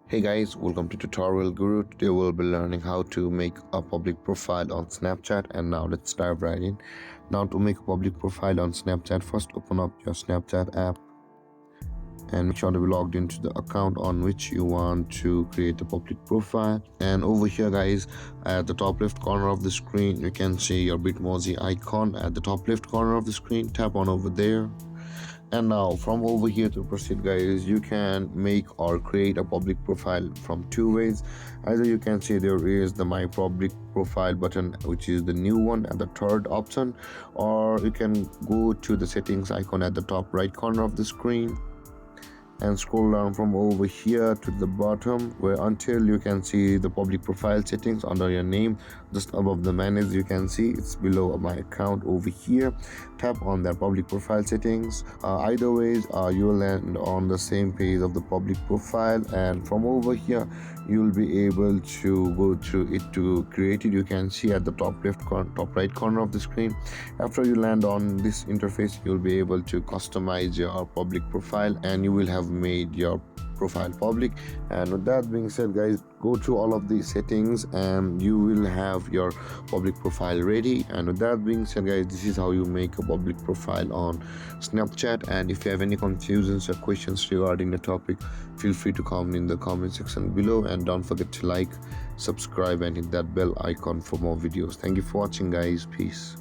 Hey guys, welcome to Tutorial Guru. Today we'll be learning how to make a public profile on Snapchat, and now let's dive right in. Now to make a public profile on Snapchat, first open up your Snapchat app and make sure to be logged into the account on which you want to create a public profile. And over here guys, at the top left corner of the screen you can see your Bitmoji icon. At the top left corner of the screen, tap on over there. And now from over here to proceed guys, you can make or create a public profile from two ways. Either you can see there is the my public profile button, which is the new one at the third option, or you can go to the settings icon at the top right corner of the screen and scroll down from over here to the bottom where until you can see the public profile settings under your name. Just above the manage, you can see it's below my account over here. Tap on that public profile settings. Either ways you will land on the same page of the public profile, and from over here you will be able to go through it to create it. You can see at the top right corner of the screen. After you land on this interface, you'll be able to customize your public profile and you will have made your profile public. And with that being said guys, go through all of these settings and you will have your public profile ready. And with that being said guys, this is how you make a public profile on Snapchat. And if you have any confusions or questions regarding the topic, feel free to comment in the comment section below, and don't forget to like, subscribe and hit that bell icon for more videos. Thank you for watching guys. Peace.